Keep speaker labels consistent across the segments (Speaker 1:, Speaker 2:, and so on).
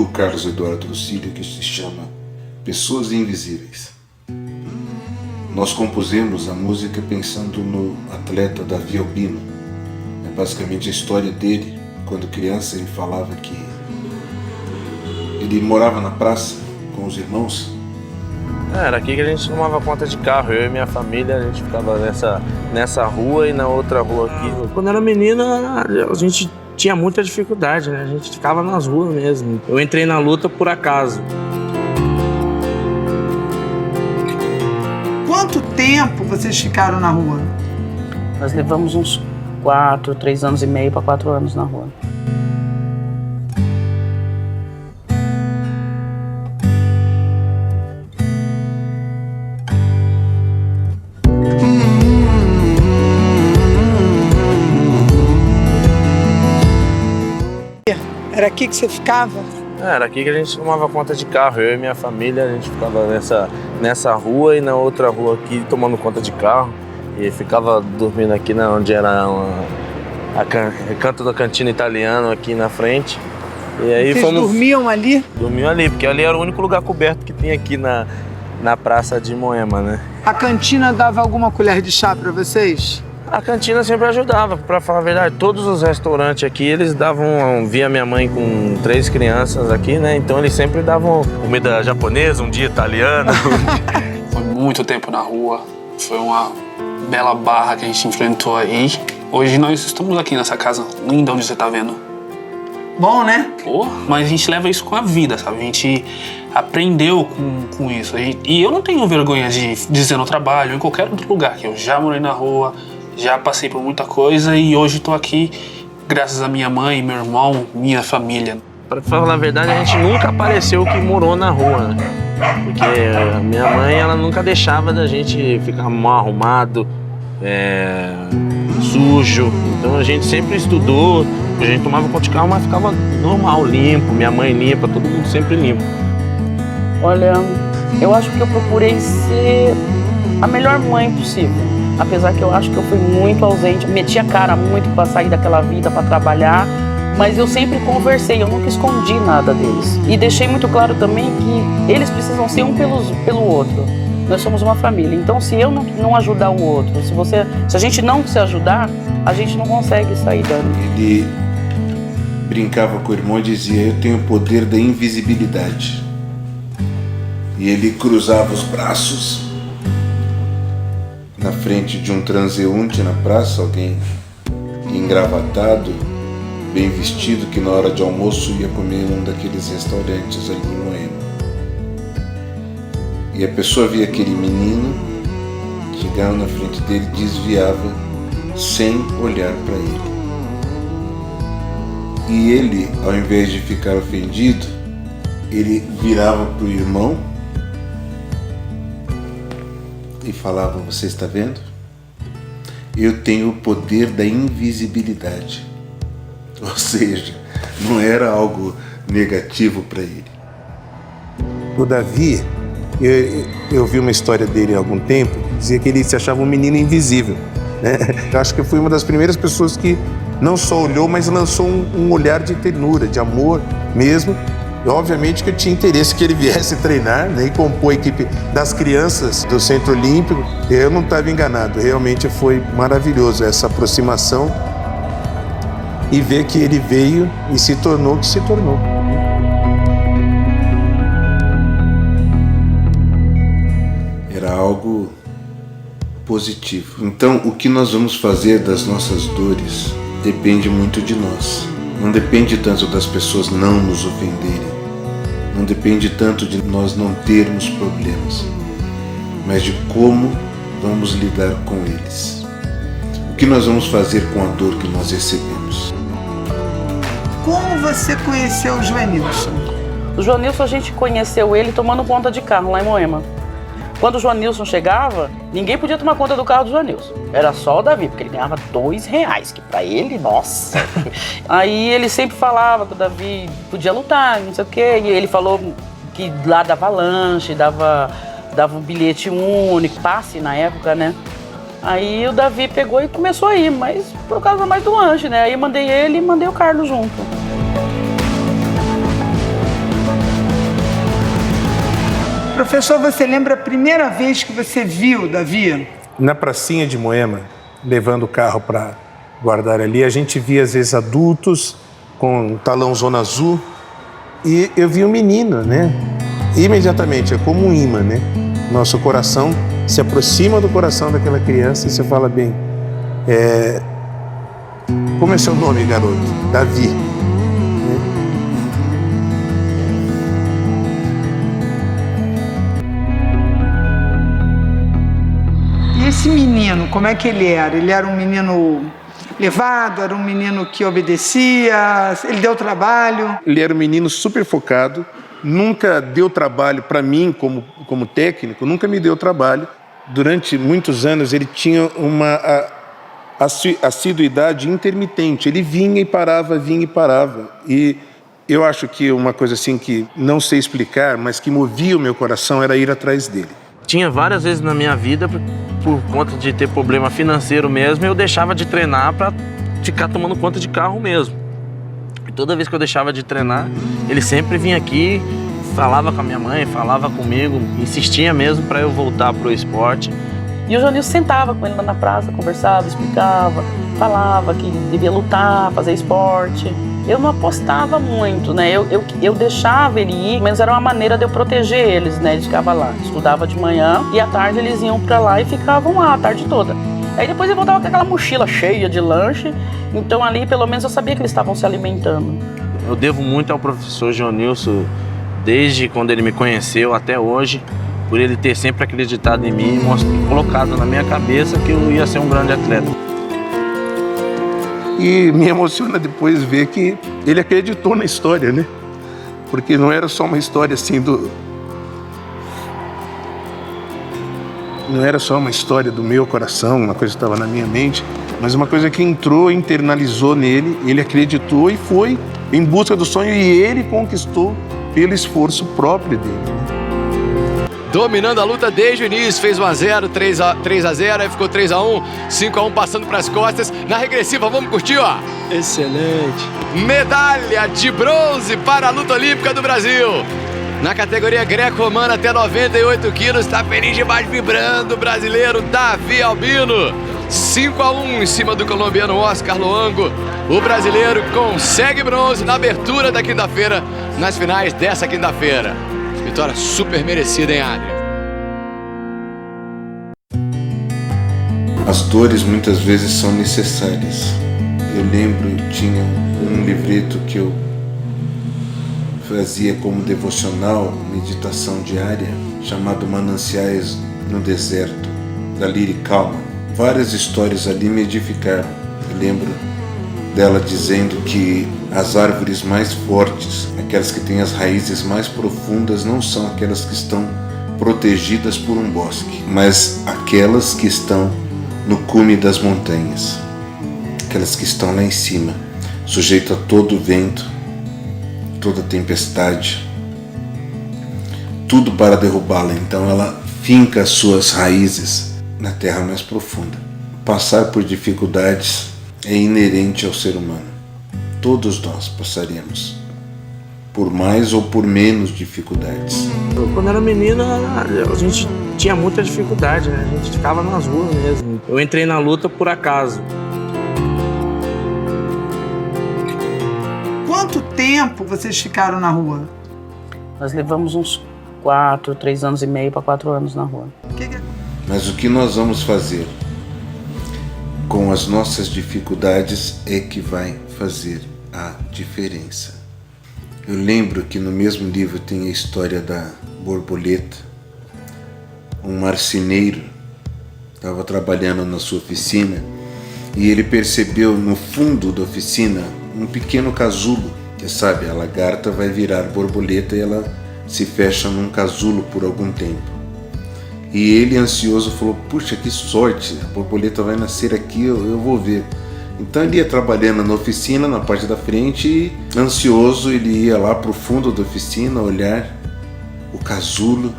Speaker 1: do Carlos Eduardo Lucílio que se chama Pessoas Invisíveis. Nós compusemos a música pensando no atleta Davi Albino. É basicamente a história dele. Quando criança ele falava que ele morava na praça com os irmãos.
Speaker 2: Era aqui que a gente tomava conta de carro, eu e minha família, a gente ficava nessa rua e na outra rua aqui. Quando era menina, a gente tinha muita dificuldade, né? A gente ficava nas ruas mesmo. Eu entrei na luta por acaso.
Speaker 3: Quanto tempo vocês ficaram na rua?
Speaker 4: Nós levamos uns 3 anos e meio para 4 anos na rua.
Speaker 3: Era aqui que você ficava?
Speaker 2: Era aqui que a gente tomava conta de carro, eu e minha família, a gente ficava nessa rua e na outra rua aqui tomando conta de carro. E ficava dormindo aqui onde era canto da cantina italiano aqui na frente. E aí
Speaker 3: vocês dormiam ali?
Speaker 2: Dormiam ali, porque ali era o único lugar coberto que tinha aqui na praça de Moema, né?
Speaker 3: A cantina dava alguma colher de chá para vocês?
Speaker 2: A cantina sempre ajudava, pra falar a verdade. Todos os restaurantes aqui, eles davam, via minha mãe com 3 crianças aqui, né? Então eles sempre davam comida japonesa, um dia italiana.
Speaker 5: Foi muito tempo na rua, foi uma bela barra que a gente enfrentou aí. Hoje nós estamos aqui nessa casa linda onde você tá vendo.
Speaker 3: Bom, né?
Speaker 5: Pô, mas a gente leva isso com a vida, sabe? A gente aprendeu com isso. E eu não tenho vergonha de dizer no trabalho, em qualquer outro lugar, que eu já morei na rua, já passei por muita coisa e hoje estou aqui graças a minha mãe, meu irmão, minha família.
Speaker 2: Pra falar a verdade, a gente nunca apareceu que morou na rua, né? Porque a minha mãe, ela nunca deixava da gente ficar mal arrumado, sujo. Então a gente sempre estudou, a gente tomava conta de carro, mas ficava normal, limpo, minha mãe limpa, todo mundo sempre limpo.
Speaker 4: Olha, eu acho que eu procurei ser a melhor mãe possível. Apesar que eu acho que eu fui muito ausente, meti a cara muito para sair daquela vida, para trabalhar, mas eu sempre conversei, eu nunca escondi nada deles. E deixei muito claro também que eles precisam ser um pelo outro. Nós somos uma família, então se eu não ajudar o outro, se a gente não se ajudar, a gente não consegue sair dali.
Speaker 1: Ele brincava com o irmão e dizia: eu tenho o poder da invisibilidade. E ele cruzava os braços na frente de um transeunte na praça, alguém engravatado, bem vestido, que na hora de almoço ia comer num daqueles restaurantes ali em Moema. E a pessoa via aquele menino, chegava na frente dele e desviava sem olhar para ele. E ele, ao invés de ficar ofendido, ele virava para o irmão e falava: você está vendo? Eu tenho o poder da invisibilidade. Ou seja, não era algo negativo para ele.
Speaker 6: O Davi, eu vi uma história dele há algum tempo, que dizia que ele se achava um menino invisível, né? Eu acho que eu fui uma das primeiras pessoas que não só olhou, mas lançou um olhar de ternura, de amor mesmo. E, obviamente que eu tinha interesse que ele viesse treinar, né, e compor a equipe das crianças do Centro Olímpico. Eu não estava enganado, realmente foi maravilhoso essa aproximação e ver que ele veio e se tornou o que se tornou.
Speaker 1: Era algo positivo. Então, o que nós vamos fazer das nossas dores depende muito de nós. Não depende tanto das pessoas não nos ofenderem. Não depende tanto de nós não termos problemas, mas de como vamos lidar com eles. O que nós vamos fazer com a dor que nós recebemos.
Speaker 3: Como você conheceu o Joanilson?
Speaker 4: O Joanilson, a gente conheceu ele tomando conta de carro lá em Moema. Quando o Joanilson chegava, ninguém podia tomar conta do carro do Joanilson. Era só o Davi, porque ele ganhava R$2, que pra ele, nossa. Aí ele sempre falava que o Davi podia lutar, não sei o quê. E ele falou que lá dava lanche, dava um bilhete único, passe na época, né? Aí o Davi pegou e começou a ir, mas por causa mais do lanche, né? Aí eu mandei ele e mandei o Carlos junto.
Speaker 3: Professor, você lembra a primeira vez que você viu Davi?
Speaker 6: Na pracinha de Moema, levando o carro para guardar ali, a gente via às vezes adultos com um talão zona azul e eu vi um menino, né? Imediatamente, é como um imã, né? Nosso coração se aproxima do coração daquela criança e você fala bem, como é seu nome, garoto? Davi.
Speaker 3: E esse menino, como é que ele era? Ele era um menino levado, era um menino que obedecia, ele deu trabalho?
Speaker 6: Ele era um menino super focado, nunca deu trabalho para mim como técnico, nunca me deu trabalho. Durante muitos anos ele tinha uma assiduidade intermitente, ele vinha e parava, vinha e parava. E eu acho que uma coisa assim que não sei explicar, mas que movia o meu coração era ir atrás dele.
Speaker 2: Tinha várias vezes na minha vida, por conta de ter problema financeiro mesmo, eu deixava de treinar para ficar tomando conta de carro mesmo. E toda vez que eu deixava de treinar, ele sempre vinha aqui, falava com a minha mãe, falava comigo, insistia mesmo para eu voltar pro esporte.
Speaker 4: E o Joanilson sentava com ele lá na praça, conversava, explicava, falava que devia lutar, fazer esporte. Eu não apostava muito, né? Eu deixava ele ir, mas era uma maneira de eu proteger eles, né? Eles ficavam lá, estudava de manhã e à tarde eles iam pra lá e ficavam lá a tarde toda. Aí depois ele voltava com aquela mochila cheia de lanche, então ali pelo menos eu sabia que eles estavam se alimentando.
Speaker 2: Eu devo muito ao professor Joanilson, desde quando ele me conheceu até hoje, por ele ter sempre acreditado em mim e colocado na minha cabeça que eu ia ser um grande atleta.
Speaker 6: E me emociona depois ver que ele acreditou na história, né? Porque não era só uma história assim não era só uma história do meu coração, uma coisa que estava na minha mente, mas uma coisa que entrou, internalizou nele, ele acreditou e foi em busca do sonho e ele conquistou pelo esforço próprio dele.
Speaker 7: Dominando a luta desde o início, fez 1-0, 3-0, aí ficou 3-1, 5-1 passando para as costas. Na regressiva, vamos curtir, ó.
Speaker 8: Excelente.
Speaker 7: Medalha de bronze para a luta olímpica do Brasil. Na categoria greco-romana até 98 quilos, está feliz demais, vibrando o brasileiro Davi Albino. 5-1 em cima do colombiano Oscar Loango. O brasileiro consegue bronze na abertura da quinta-feira, nas finais dessa quinta-feira. Vitória super merecida, hein, Adrian?
Speaker 1: As dores muitas vezes são necessárias. Eu lembro, tinha um livreto que eu fazia como devocional, meditação diária, chamado Mananciais no Deserto, da Lyri Kalman. Várias histórias ali me edificaram. Eu lembro dela dizendo que as árvores mais fortes, aquelas que têm as raízes mais profundas, não são aquelas que estão protegidas por um bosque, mas aquelas que estão no cume das montanhas, aquelas que estão lá em cima, sujeito a todo vento, toda tempestade, tudo para derrubá-la. Então ela finca as suas raízes na terra mais profunda. Passar por dificuldades é inerente ao ser humano. Todos nós passaremos por mais ou por menos dificuldades.
Speaker 2: Quando era menina, a gente tinha muita dificuldade, né? A gente ficava nas ruas mesmo. Eu entrei na luta por acaso.
Speaker 3: Quanto tempo vocês ficaram na rua?
Speaker 4: Nós levamos uns 3 anos e meio para 4 anos na rua.
Speaker 1: Mas o que nós vamos fazer com as nossas dificuldades é que vai fazer a diferença. Eu lembro que no mesmo livro tem a história da borboleta. Um marceneiro estava trabalhando na sua oficina e ele percebeu no fundo da oficina um pequeno casulo. Você sabe, a lagarta vai virar borboleta e ela se fecha num casulo por algum tempo. E ele, ansioso, falou: puxa, que sorte, a borboleta vai nascer aqui, eu vou ver. Então ele ia trabalhando na oficina, na parte da frente, e ansioso ele ia lá pro fundo da oficina olhar o casulo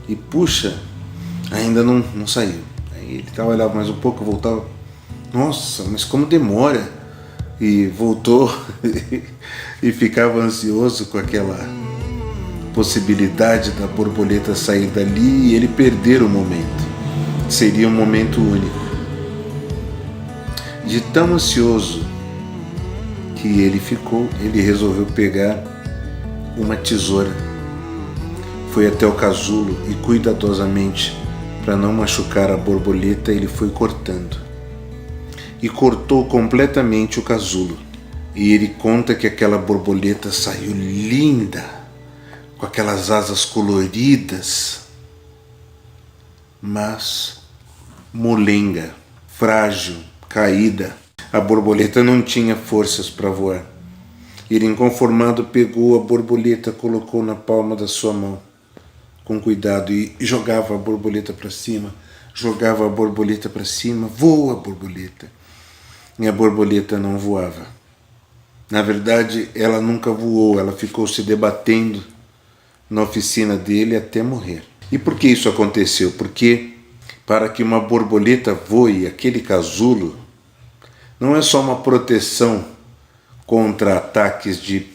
Speaker 1: e, puxa, ainda não saiu. Aí ele trabalhava mais um pouco, voltava, nossa, mas como demora? E voltou e ficava ansioso com aquela possibilidade da borboleta sair dali e ele perder o momento. Seria um momento único. De tão ansioso que ele ficou, ele resolveu pegar uma tesoura. Foi até o casulo e cuidadosamente, para não machucar a borboleta, ele foi cortando. E cortou completamente o casulo. E ele conta que aquela borboleta saiu linda, com aquelas asas coloridas, mas molenga, frágil, caída. A borboleta não tinha forças para voar. Ele, inconformado, pegou a borboleta, colocou na palma da sua mão, com cuidado, e jogava a borboleta para cima, jogava a borboleta para cima. Voa, borboleta. E a borboleta não voava. Na verdade, ela nunca voou, ela ficou se debatendo na oficina dele até morrer. E por que isso aconteceu? Porque para que uma borboleta voe, aquele casulo não é só uma proteção contra ataques de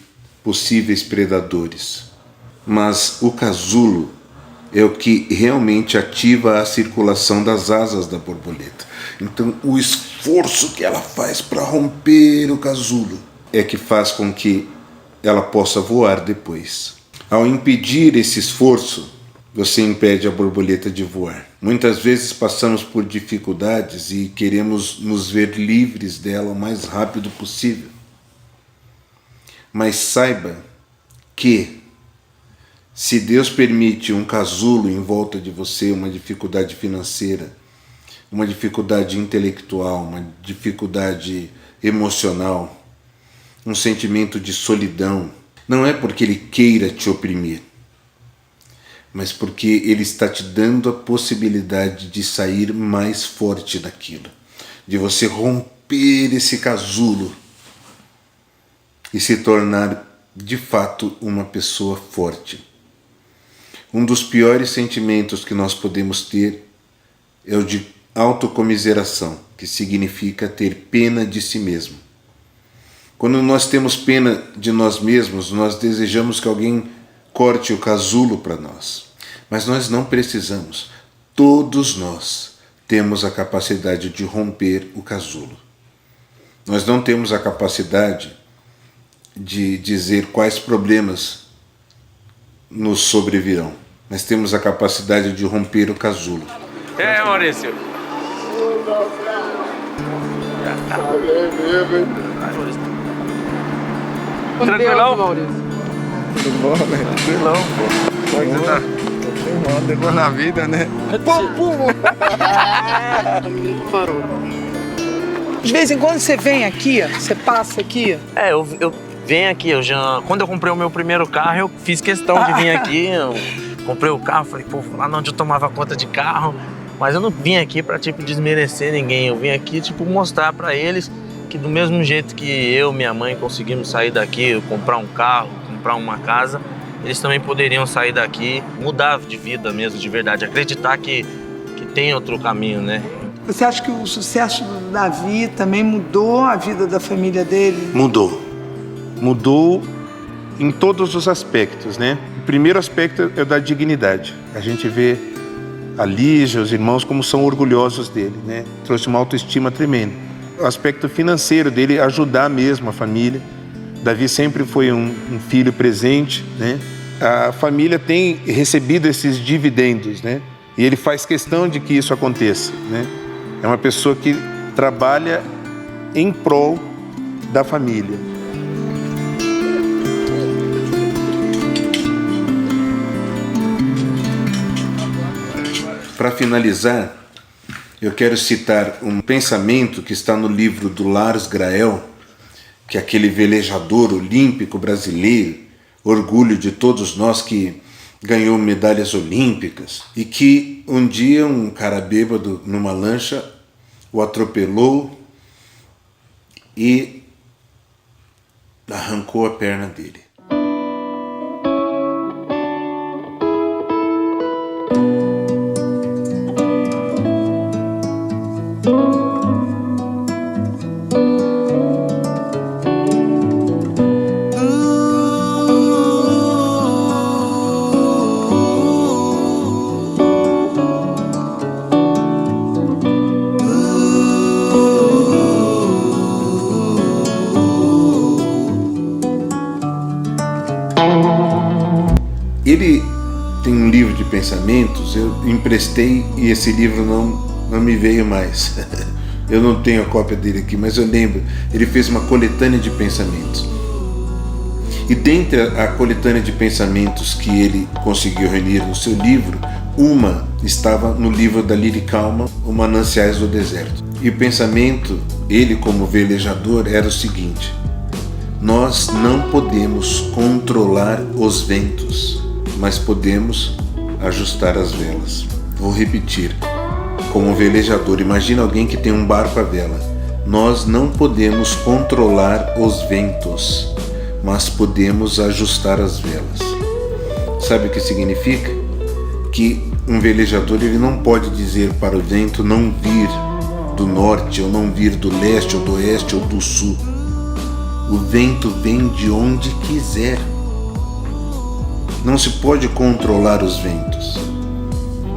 Speaker 1: possíveis predadores, mas o casulo é o que realmente ativa a circulação das asas da borboleta. Então, o esforço que ela faz para romper o casulo é que faz com que ela possa voar depois. Ao impedir esse esforço, você impede a borboleta de voar. Muitas vezes passamos por dificuldades e queremos nos ver livres dela o mais rápido possível. Mas saiba que, se Deus permite um casulo em volta de você, uma dificuldade financeira, uma dificuldade intelectual, uma dificuldade emocional, um sentimento de solidão, não é porque Ele queira te oprimir, mas porque Ele está te dando a possibilidade de sair mais forte daquilo, de você romper esse casulo e se tornar de fato uma pessoa forte. Um dos piores sentimentos que nós podemos ter é o de autocomiseração, que significa ter pena de si mesmo. Quando nós temos pena de nós mesmos, nós desejamos que alguém corte o casulo para nós. Mas nós não precisamos. Todos nós temos a capacidade de romper o casulo. Nós não temos a capacidade de dizer quais problemas nos sobrevirão. Nós temos a capacidade de romper o casulo.
Speaker 2: Maurício. Tranquilão?
Speaker 8: Tudo bom, velho?
Speaker 2: Tranquilão, pô. Como é que você tá?
Speaker 8: Tô filmando, depois na vida, né?
Speaker 3: Parou. De vez em quando você vem aqui, você passa aqui.
Speaker 2: Eu venho aqui, quando eu comprei o meu primeiro carro, eu fiz questão de vir aqui. Eu comprei o carro, falei, pô, lá onde eu tomava conta de carro. Mas eu não vim aqui pra, desmerecer ninguém. Eu vim aqui, mostrar pra eles que do mesmo jeito que eu e minha mãe conseguimos sair daqui, comprar um carro, comprar uma casa, eles também poderiam sair daqui, mudar de vida mesmo, de verdade, acreditar que tem outro caminho, né?
Speaker 3: Você acha que o sucesso do Davi também mudou a vida da família dele?
Speaker 6: Mudou. Mudou em todos os aspectos, né? O primeiro aspecto é o da dignidade. A gente vê a Lígia, os irmãos, como são orgulhosos dele, né? Trouxe uma autoestima tremenda. O aspecto financeiro dele, ajudar mesmo a família. Davi sempre foi um filho presente, né? A família tem recebido esses dividendos, né? E ele faz questão de que isso aconteça, né? É uma pessoa que trabalha em prol da família.
Speaker 1: Para finalizar, eu quero citar um pensamento que está no livro do Lars Grael, que é aquele velejador olímpico brasileiro, orgulho de todos nós, que ganhou medalhas olímpicas, e que um dia um cara bêbado numa lancha o atropelou e arrancou a perna dele. Ele tem um livro de pensamentos, eu emprestei e esse livro não me veio mais. Eu não tenho a cópia dele aqui, mas eu lembro, ele fez uma coletânea de pensamentos. E dentre a coletânea de pensamentos que ele conseguiu reunir no seu livro, uma estava no livro da Lily Kalman, O Mananciais do Deserto. E o pensamento, ele como velejador, era o seguinte: nós não podemos controlar os ventos, mas podemos ajustar as velas. Vou repetir. Como velejador, imagina alguém que tem um barco à vela. Nós não podemos controlar os ventos, mas podemos ajustar as velas. Sabe o que significa? Que um velejador ele não pode dizer para o vento não vir do norte, ou não vir do leste, ou do oeste, ou do sul. O vento vem de onde quiser. Não se pode controlar os ventos.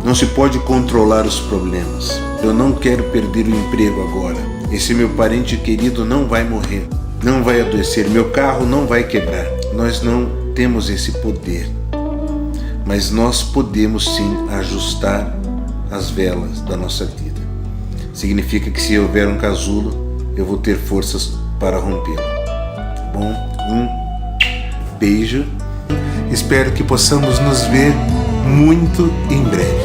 Speaker 1: Não se pode controlar os problemas. Eu não quero perder o emprego agora. Esse meu parente querido não vai morrer, não vai adoecer, meu carro não vai quebrar. Nós não temos esse poder, mas nós podemos sim ajustar as velas da nossa vida. Significa que se houver um casulo, eu vou ter forças para rompê-lo. Tá bom? Um beijo. Espero que possamos nos ver muito em breve.